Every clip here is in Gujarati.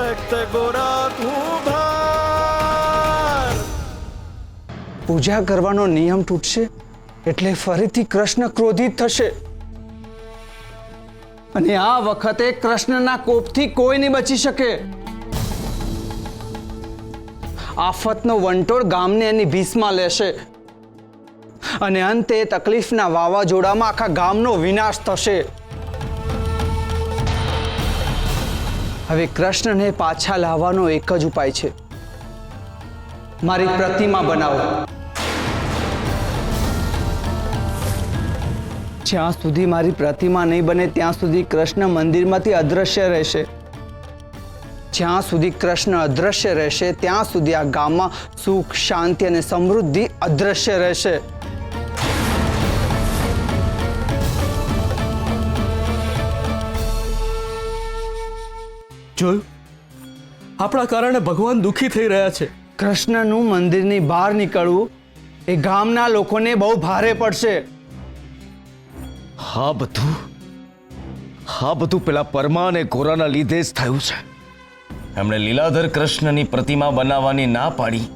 રક્ત ગોરાખું ભાર. પૂજા કરવાનો નિયમ તૂટશે એટલે ફરીથી કૃષ્ણ ક્રોધિત થશે અને આ વખતે કૃષ્ણના કોપથી કોઈ નહીં બચી શકે. આફતનો વંટોળ ગામને એની ભીસમાં લેશે અને અંતે તકલીફના વાવાઝોડામાં આખા ગામનો વિનાશ થશે. હવે કૃષ્ણને પાછા લાવવાનો એક જ ઉપાય છે, મારી પ્રતિમા બનાવો. જ્યાં સુધી મારી પ્રતિમા નહીં બને ત્યાં સુધી કૃષ્ણ મંદિરમાંથી અદૃશ્ય રહેશે. જ્યાં સુધી કૃષ્ણ અદૃશ્ય રહેશે ત્યાં સુધી આ ગામમાં સુખ, શાંતિ અને સમૃદ્ધિ અદૃશ્ય રહેશે. જોયું, આપણા કારણે ભગવાન દુઃખી થઈ રહ્યા છે. કૃષ્ણનું મંદિરની બહાર નીકળવું એ ગામના લોકોને બહુ ભારે પડશે. હા બધું પેલા પરમા અને ગોરાના લીધે જ થયું છે. એમણે લીલાધર કૃષ્ણની પ્રતિમા બનાવવાની ના પાડી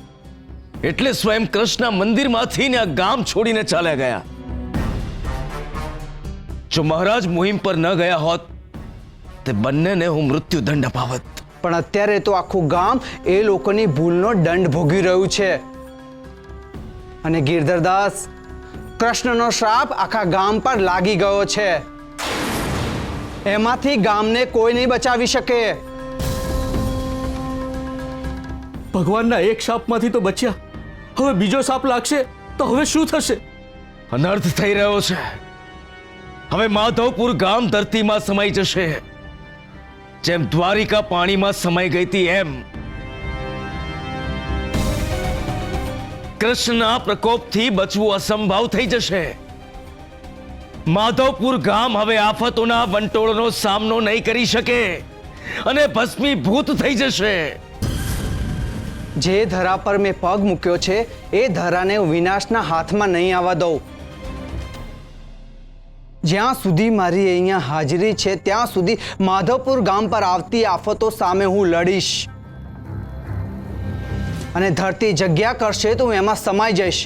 એટલે સ્વયં કૃષ્ણ મંદિરમાંથી ને આ ગામ છોડીને ચાલ્યા ગયા. જો મહારાજ મુહિમ પર ન ગયા હોત તે બંનેને હું મૃત્યુદંડ અપાવત. પણ અત્યારે તો આખું ગામ એ લોકોની ભૂલનો દંડ ભોગવી રહ્યું છે. અને ગિરધરદાસ, કૃષ્ણનો શ્રાપ આખા ગામ પર લાગી ગયો છે. એમાંથી ગામને કોઈ નહીં બચાવી શકે. ભગવાનના એક શાપમાંથી તો બચ્યા, હવે બીજો શાપ લાગશે તો હવે શું થશે? અનર્થ થઈ રહ્યો છે. હવે માધવપુર ગામ ધરતીમાં સમાઈ જશે, જેમ દ્વારિકા પાણીમાં સમાઈ ગઈ હતી એમ. કૃષ્ણના પ્રકોપથી બચવું અસંભવ થઈ જશે. માધવપુર ગામ હવે આફતોના વંટોળનો સામનો નહીં કરી શકે અને ભસ્મીભૂત થઈ જશે. જે ધરા પર મેં પગ મૂક્યો છે એ ધરાને હું વિનાશના હાથમાં નહીં આવવા દઉં. જ્યાં સુધી મારી અહીંયા હાજરી છે ત્યાં સુધી માધવપુર ગામ પર આવતી આફતો સામે હું લડીશ. અને ધરતી જગ્યા કરશે તો હું એમાં સમાઈ જઈશ,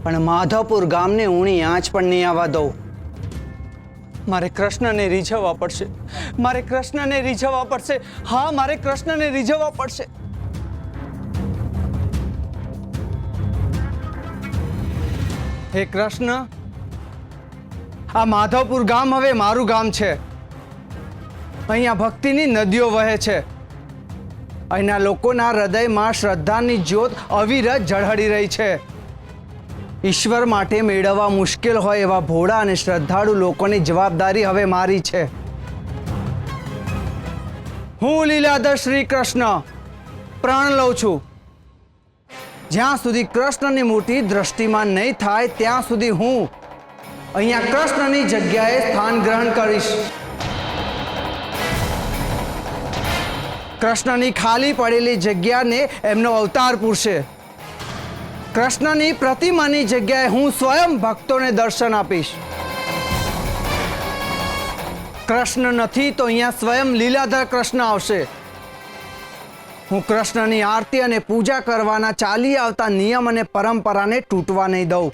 પણ માધવપુર ગામને ઊણી આંચ પણ નહીં આવવા દઉં. મારે કૃષ્ણને રીઝવવા પડશે, મારે કૃષ્ણને રીઝવવા પડશે. હા, મારે કૃષ્ણને રીઝવવા પડશે. હે કૃષ્ણ, આ માધવપુર ગામ હવે મારું ગામ છે. અહીંયા ભક્તિની નદીઓ વહે છે. અહીંના લોકોના હૃદયમાં શ્રદ્ધાની જ્યોત અવિરત ઝળહળી રહી છે. ઈશ્વર માટે મેળવવા મુશ્કેલ હોય એવા ભોળા અને શ્રદ્ધાળુ લોકોની જવાબદારી હવે મારી છે. હું લીલાધર શ્રી કૃષ્ણ પ્રણ લઉં છું. જ્યાં સુધી કૃષ્ણની મૂર્તિ દ્રષ્ટિમાન નહીં થાય ત્યાં સુધી હું અહીંયા કૃષ્ણની જગ્યાએ સ્થાન ગ્રહણ કરીશ. કૃષ્ણની ખાલી પડેલી જગ્યાને એમનો અવતાર પૂરશે. કૃષ્ણની પ્રતિમાની જગ્યાએ હું સ્વયં ભક્તોને દર્શન આપીશ. કૃષ્ણ નથી તો અહીંયા સ્વયં લીલાધર કૃષ્ણ આવશે. હું કૃષ્ણની આરતી અને પૂજા કરવાના ચાલી આવતા નિયમ અને પરંપરાને તૂટવા નહીં દઉં.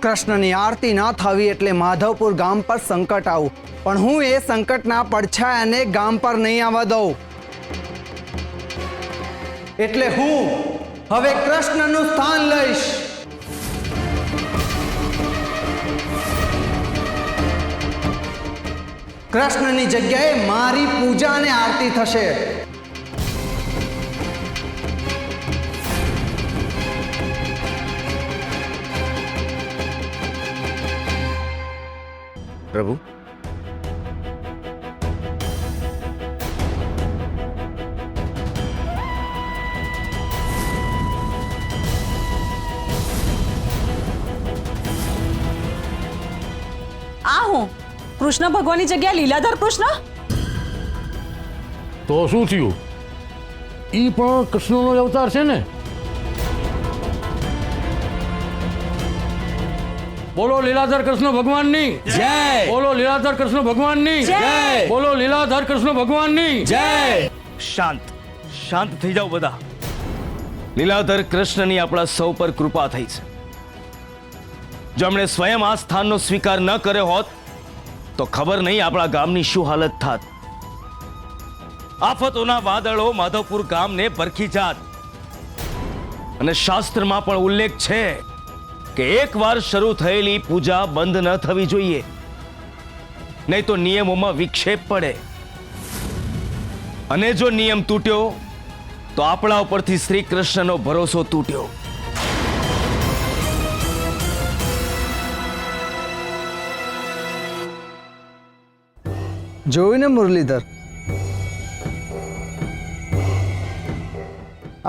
કૃષ્ણની આરતી ના થવી એટલે માધવપુર ગામ પર સંકટ આવું, પણ હું એ સંકટના પડછાયાને ગામ પર નહીં આવવા દઉં. એટલે હું હવે કૃષ્ણનું સ્થાન લઈશ. કૃષ્ણની જગ્યાએ મારી પૂજા અને આરતી થશે. પ્રભુ, આ હું કૃષ્ણ ભગવાનની જગ્યાએ લીલાધર કૃષ્ણ? તો શું થયું? ઈ પણ કૃષ્ણનો જ અવતાર છે ને? બોલો લીલાધર કૃષ્ણ ભગવાનની જય બોલો લીલાધર કૃષ્ણ ભગવાનની જય! બોલો લીલાધર કૃષ્ણ ભગવાનની જય શાંત થઈ જાઓ બધા. લીલાધર કૃષ્ણની આપણા સૌ પર કૃપા થઈ છે. જો એમણે સ્વયં આ સ્થાનનો સ્વીકાર ન કર્યો હોત તો ખબર નહીં આપણા ગામની શું હાલત થાત. આફતોના વાદળો માધવપુર ગામને ભરખી જાત. અને શાસ્ત્રમાં પણ ઉલ્લેખ છે કે એકવાર શરૂ થયેલી પૂજા બંધ ન થવી જોઈએ, નહીં તો નિયમોમાં વિક્ષેપ પડે. અને જો નિયમ તૂટ્યો તો આપણા ઉપરથી શ્રી કૃષ્ણનો ભરોસો તૂટ્યો. જોયું ને મુરલીધર,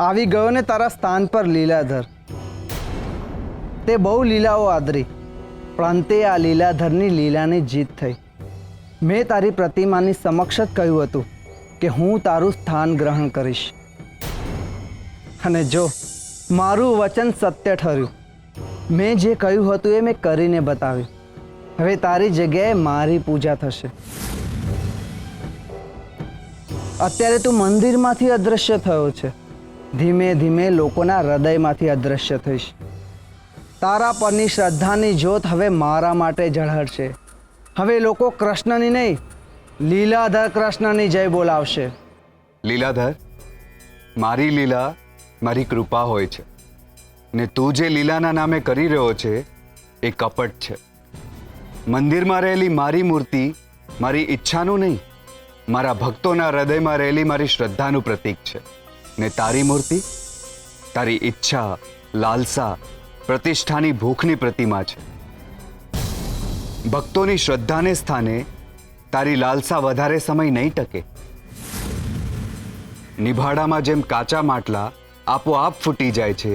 આવી ગયો ને તારા સ્થાન પર લીલાધર. તે બહુ લીલાઓ આદરી, પણ અંતે આ લીલાધરની લીલાની જીત થઈ. મેં તારી પ્રતિમાની સમક્ષ જ કહ્યું હતું કે હું તારું સ્થાન ગ્રહણ કરીશ, અને જો મારું વચન સત્ય ઠર્યું. મેં જે કહ્યું હતું એ મેં કરીને બતાવ્યું. હવે તારી જગ્યાએ મારી પૂજા થશે. અત્યારે તું મંદિરમાંથી અદૃશ્ય થયો છે, ધીમે ધીમે લોકોના હૃદયમાંથી અદૃશ્ય થઈશ. તારા પરની શ્રદ્ધાની જ્યોત હવે મારા માટે ઝળહળશે. હવે લોકો કૃષ્ણની નહીં, લીલાધર કૃષ્ણની જય બોલાવશે. લીલાધર, મારી લીલા મારી કૃપા હોય છે, ને તું જે લીલાના નામે કરી રહ્યો છે એ કપટ છે. મંદિરમાં રહેલી મારી મૂર્તિ મારી ઈચ્છાનું નહીં, મારા ભક્તોના હૃદયમાં રહેલી મારી શ્રદ્ધાનું પ્રતીક છે. ને તારી મૂર્તિ તારી ઈચ્છા, લાલસા, પ્રતિષ્ઠાની ભૂખની પ્રતિમા છે. ભક્તોની શ્રદ્ધાને સ્થાને તારી લાલસા વધારે સમય નહીં ટકે. નિભાડામાં જેમ કાચા માટલા આપોઆપ ફૂટી જાય છે,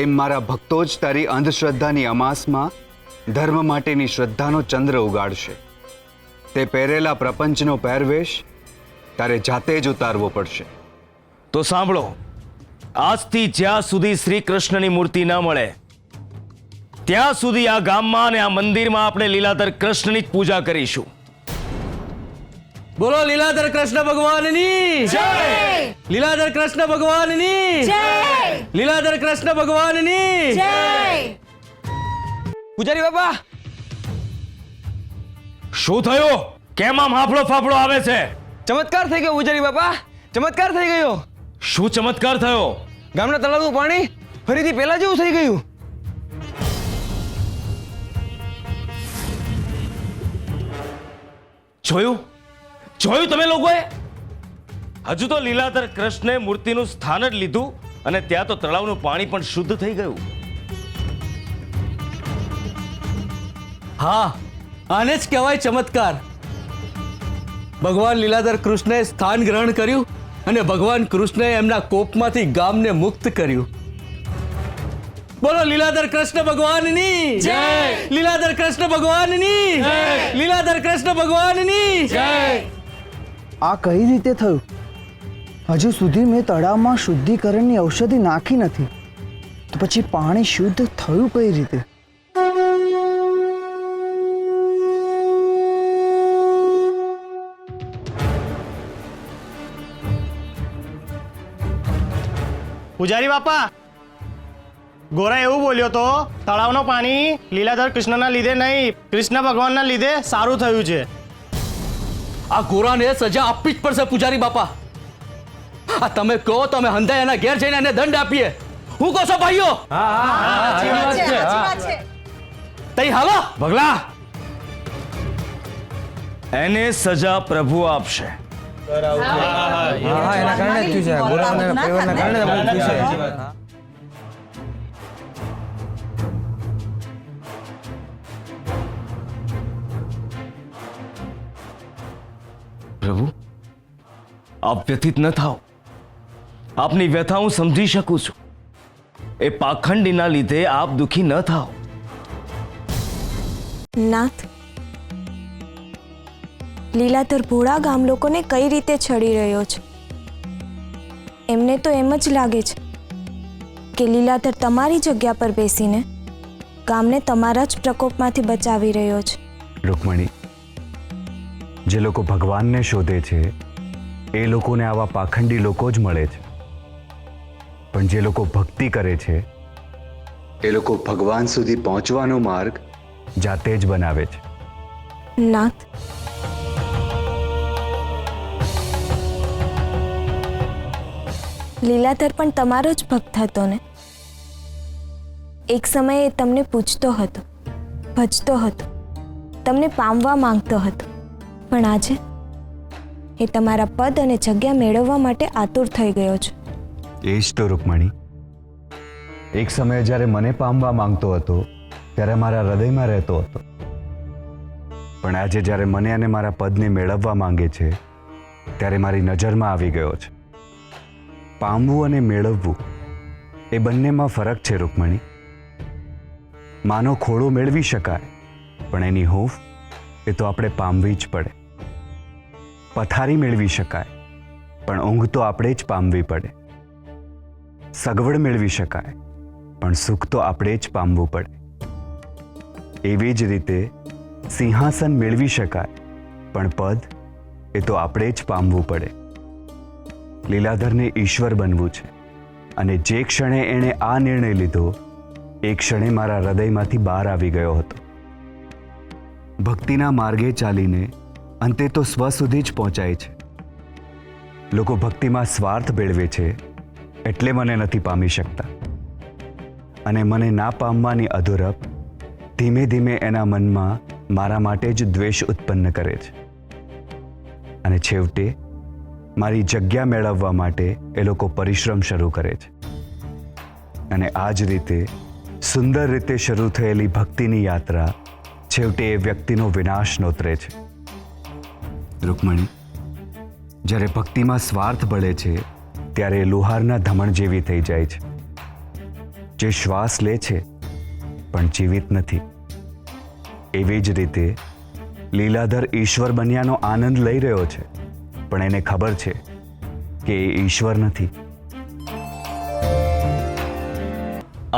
એમ મારા ભક્તો જ તારી અંધશ્રદ્ધાની અમાસમાં ધર્મ માટેની શ્રદ્ધાનો ચંદ્ર ઉગાડશે. તે પહેરેલા પ્રપંચનો પહેરવેશ તારે જાતે જ ઉતારવો પડશે. તો સાંભળો, આજથી જ્યાં સુધી શ્રી કૃષ્ણની મૂર્તિ ન મળે ત્યાં સુધી આ ગામમાં અને આ મંદિરમાં આપણે લીલાધર કૃષ્ણની જ પૂજા કરીશું. બોલો લીલાધર કૃષ્ણ ભગવાનની જય લીલાધર કૃષ્ણ ભગવાનની જય લીલાધર કૃષ્ણ ભગવાનની જય પૂજારી બાપા, શું થયું? કેમ આમ હાફળો ફાફળો આવે છે? ચમત્કાર થઈ ગયો પૂજારી બાપા, ચમત્કાર થઈ ગયો. શું ચમત્કાર થયો? ગામના તળાવનું પાણી ફરીથી પહેલા જેવું થઈ ગયું. જોયું તમે લોકોએ? હજુ તો લીલાધર કૃષ્ણે મૂર્તિનું સ્થાન જ લીધું અને ત્યાં તો તળાવનું પાણી પણ શુદ્ધ થઈ ગયું. હા, આને જ કહેવાય ચમત્કાર. ભગવાન લીલાધર કૃષ્ણએ સ્થાન ગ્રહણ કર્યું અને ભગવાન કૃષ્ણએ એમના કોપમાંથી ગામને મુક્ત કર્યું. બોલો લીલાધર કૃષ્ણ ભગવાનની જય લીલાધર કૃષ્ણ ભગવાનની જય લીલાધર કૃષ્ણ ભગવાનની જય. આ કઈ રીતે થયું? હજુ સુધી મેં તળાવમાં શુદ્ધિકરણની ઔષધિ નાખી નથી, તો પછી પાણી શુદ્ધ થયું કઈ રીતે? પૂજારી બાપા, ગોરા એવું બોલ્યો તો તળાવનું પાણી લીલાધર કૃષ્ણના લીધે નહીં, કૃષ્ણ ભગવાનના લીધે સારું થયું છે. આ ગોરાને સજા આપવી જ પડશે પૂજારી બાપા. આ તમે કહો તો અમે હંધાઈ એના ઘેર જઈને એને દંડ આપીએ. હું કહો છો ભાઈઓ? તઈ હાલો ભગલા, એને સજા પ્રભુ આપશે. પ્રભુ, આપ વ્યથિત ન થાઓ. આપની વ્યથા હું સમજી શકું છું. એ પાખંડીના લીધે આપ દુખી ન થાઓ. નાથ, લીલાધર ભોળા ગામ લોકોને કઈ રીતે છડી રહ્યો છે? એમને તો એમ જ લાગે છે કે લીલાધર તમારી જગ્યા પર બેસીને ગામને તમારા જ પ્રકોપમાંથી બચાવી રહ્યો છે. રૂકમણી, જે લોકો ભગવાનને શોધે છે એ લોકોને આવા પાખંડી લોકો જ મળે છે, પણ જે લોકો ભક્તિ કરે છે એ લોકો ભગવાન સુધી પહોંચવાનો માર્ગ જાતે જ બનાવે છે. નાથ, લીલાધર પણ તમારો જ ભક્ત હતો ને? એક સમયે એ તમને પૂછતો હતો, ભજતો હતો, તમને પામવા માંગતો હતો, પણ આજે એ તમારા પદ અને જગ્યા મેળવવા માટે આતુર થઈ ગયો છે. એ જ તો રૂકમણી, એક સમયે જ્યારે મને પામવા માંગતો હતો ત્યારે મારા હૃદયમાં રહેતો હતો, પણ આજે જ્યારે મને અને મારા પદને મેળવવા માંગે છે ત્યારે મારી નજરમાં આવી ગયો છે. પામવું અને મેળવવું એ બંનેમાં ફરક છે રૂકમણી. માનો ખોળો મેળવી શકાય, પણ એની હૂંફ એ તો આપણે પામવી જ પડે. પથારી મેળવી શકાય, પણ ઊંઘ તો આપણે જ પામવી પડે. સગવડ મેળવી શકાય, પણ સુખ તો આપણે જ પામવું પડે. એવી જ રીતે સિંહાસન મેળવી શકાય, પણ પદ એ તો આપણે જ પામવું પડે. લીલાધરને ઈશ્વર બનવું છે, અને જે ક્ષણે એણે આ નિર્ણય લીધો એ ક્ષણે મારા હૃદયમાંથી બહાર આવી ગયો હતો. ભક્તિના માર્ગે ચાલીને અંતે તો સ્વ સુધી જ પહોંચાય છે. લોકો ભક્તિમાં સ્વાર્થ ભેળવે છે એટલે મને નથી પામી શકતા, અને મને ના પામવાની અધૂરપ ધીમે ધીમે એના મનમાં મારા માટે જ દ્વેષ ઉત્પન્ન કરે છે, અને છેવટે મારી જગ્યા મેળવવા માટે એ લોકો પરિશ્રમ શરૂ કરે છે. અને આ જ રીતે સુંદર રીતે શરૂ થયેલી ભક્તિની યાત્રા છેવટે એ વ્યક્તિનો વિનાશ નોતરે છે. રૂકમણી, જ્યારે ભક્તિમાં સ્વાર્થ બળે છે ત્યારે એ લુહારના ધમણ જેવી થઈ જાય છે, જે શ્વાસ લે છે પણ જીવિત નથી. એવી જ રીતે લીલાધર ઈશ્વર બન્યાનો આનંદ લઈ રહ્યો છે, પણ એને ખબર છે કે એ ઈશ્વર નથી.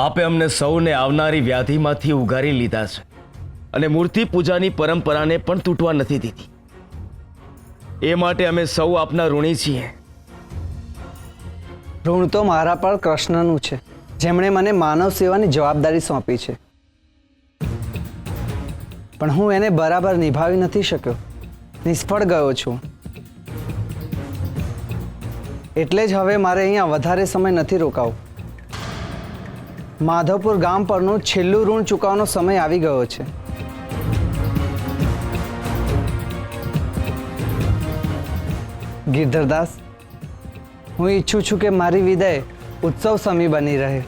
આપે અમને સૌને આવનારી વ્યાધિમાંથી ઉગારી લીધા છે, અને મૂર્તિ પૂજાની પરંપરાને પણ તૂટવા નથી દીધી. એ માટે અમે સૌ આપના ઋણી છીએ. ઋણ તો મારા પર કૃષ્ણનું છે, જેમણે મને માનવ સેવાની જવાબદારી સોંપી છે, પણ હું એને બરાબર નિભાવી નથી શક્યો. નિષ્ફળ ગયો છું. એટલે જ હવે મારે અહીંયા વધારે સમય નથી રોકાવું. માધવપુર ગામ પરનું છેલ્લું ઋણ ચૂકવવાનો સમય આવી ગયો છે. ગિરધરદાસ, હું ઈચ્છું છું કે મારી વિદાય ઉત્સવ સમી બની રહે.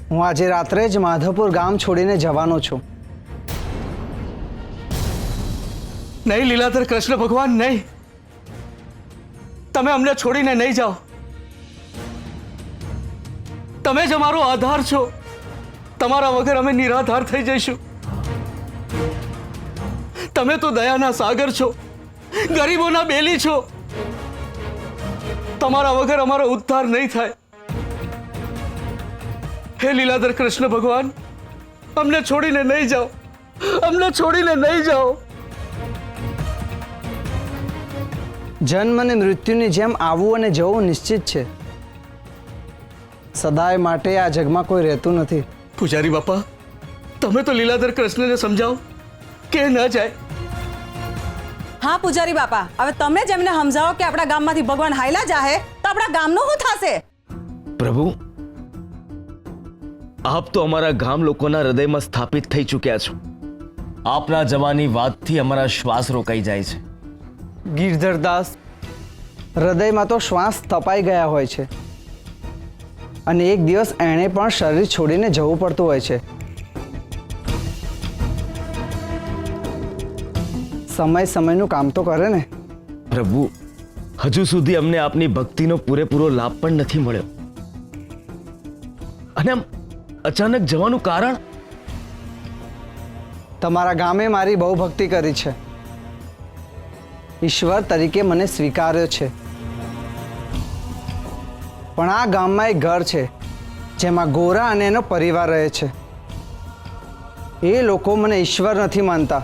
હું આજે રાત્રે જ માધવપુર ગામ છોડીને જવાનો છું. નહીં લીલાધર કૃષ્ણ ભગવાન, નહીં. તમે અમને છોડીને નહીં જાઓ. તમે જ અમારો આધાર છો. તમારા વગર અમે નિરાધાર થઈ જઈશું. તમે તો દયાના સાગર છો, ગરીબોના બેલી છો. તમારા વગર અમારો ઉદ્ધાર નહીં થાય. હે લીલાધર કૃષ્ણ ભગવાન, અમને છોડીને નહીં જાઓ. અમને છોડીને નહીં જાઓ. જન્મ અને મૃત્યુની જેમ આવવું અને જવું નિશ્ચિત છે. સદાય માટે આ જગમાં કોઈ રહેતું નથી. પૂજારી બાપા, તમે તો લીલાધર કૃષ્ણને સમજાવો કે ન જાય. હા પૂજારી બાપા, હવે તમે જ એમને સમજાવો કે આપણા ગામમાંથી ભગવાન હાયલા જાહે તો આપણા ગામનું શું થશે? પ્રભુ, આપ તો અમારા ગામ લોકોના હૃદયમાં સ્થાપિત થઈ ચૂક્યા છો. આપના જવાની વાતથી અમારા શ્વાસ રોકાઈ જાય છે. ગિરધરદાસ, હૃદયમાં તો શ્વાસ તપાઈ ગયા હોય છે, અને એક દિવસ એણે પણ શરીર છોડીને જવું પડતું હોય છે. સમય સમયનું કામ તો કરે ને. પ્રભુ, હજુ સુધી અમને આપની ભક્તિનો પૂરેપૂરો લાભ પણ નથી મળ્યો, અને આમ અચાનક જવાનું કારણ? તમારા ગામે મારી બહુ ભક્તિ કરી છે. ઈશ્વર તરીકે મને સ્વીકાર્યો છે, પણ આ ગામમાં એક ઘર છે જેમાં ગોરા અને એનો પરિવાર રહે છે. એ લોકો મને ઈશ્વર નથી માનતા.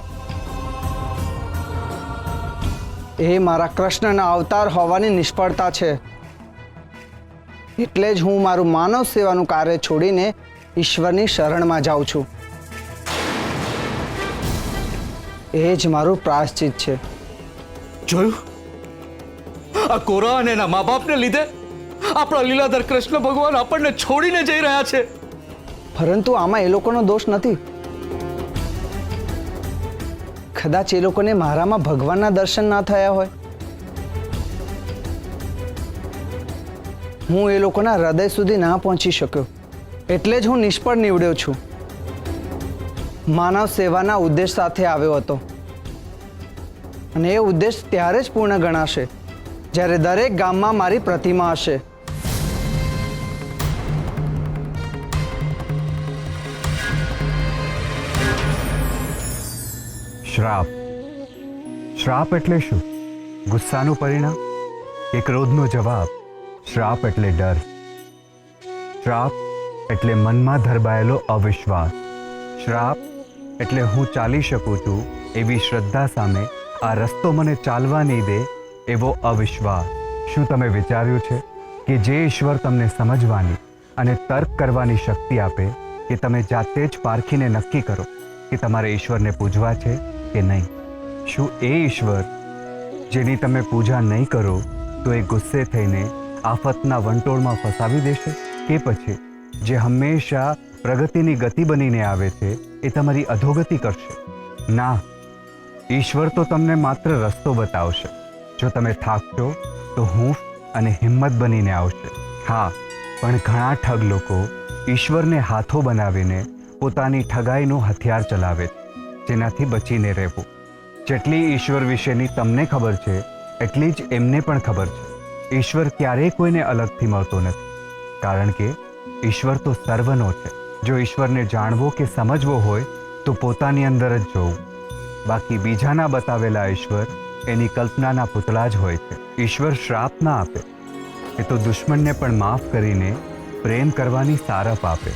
એ મારા કૃષ્ણના અવતાર હોવાની નિષ્ફળતા છે. એટલે જ હું મારું માનવ સેવાનું કાર્ય છોડીને ઈશ્વરની શરણમાં જાઉં છું. એ જ મારું પ્રાયશ્ચિત છે. જોયું, આ કોરા અને એના મા બાપને લીધે આપણા લીલાધર કૃષ્ણ ભગવાન આપણને છોડીને જઈ રહ્યા છે. પરંતુ આમાં એ લોકોનો દોષ નથી. કદાચ એ લોકોને મારામાં ભગવાનના દર્શન ના થયા હોય. હું એ લોકોના હૃદય સુધી ના પહોંચી શક્યો, એટલે જ હું નિષ્ફળ નીવડ્યો છું. માનવ સેવાના ઉદ્દેશ સાથે આવ્યો હતો, અને એ ઉદ્દેશ ત્યારે જ પૂર્ણ ગણાશે જ્યારે દરેક ગામમાં મારી પ્રતિમા હશે. શ્રાપ. શ્રાપ એટલે શું? ગુસ્સાનું પરિણામ કે ક્રોધનો જવાબ? શ્રાપ એટલે ડર. શ્રાપ એટલે મનમાં ધરબાયેલો અવિશ્વાસ. શ્રાપ એટલે હું ચાલી શકું છું એવી શ્રદ્ધા સામે આ રસ્તો મને ચાલવા નહીં દે એવો અવિશ્વાસ. શું તમે વિચાર્યું છે કે જે ઈશ્વર તમને સમજવાની અને તર્ક કરવાની શક્તિ આપે, કે તમે જાતે જ પારખીને નક્કી કરો કે તમારે ઈશ્વરને પૂજવા છે કે નહીં? શું એ ઈશ્વર જેની તમે પૂજા નહીં કરો તો એ ગુસ્સે થઈને આફતના વંટોળમાં ફસાવી દેશે, કે પછી જે હંમેશા પ્રગતિની ગતિ બનીને આવે છે એ તમારી અધોગતિ કરશે? ના, ઈશ્વર તો તમને માત્ર રસ્તો બતાવશે. જો તમે થાકશો તો હૂંફ અને હિંમત બનીને આવશે. હા, પણ ઘણા ઠગ લોકો ઈશ્વરને હાથો બનાવીને પોતાની ઠગાઈનું હથિયાર ચલાવે છે, જેનાથી બચીને રહેવું. જેટલી ઈશ્વર વિશેની તમને ખબર છે એટલી જ એમને પણ ખબર છે. ઈશ્વર ક્યારેય કોઈને અલગથી મળતો નથી, કારણ કે ઈશ્વર તો સર્વનો છે. જો ઈશ્વરને જાણવો કે સમજવો હોય તો પોતાની અંદર જ જોવું. બાકી બીજાના બતાવેલા ઈશ્વર એની કલ્પનાના પૂતળા જ હોય છે. ઈશ્વર શ્રાપ ના આપે, એ તો દુશ્મનને પણ માફ કરીને પ્રેમ કરવાની સારફ આપે.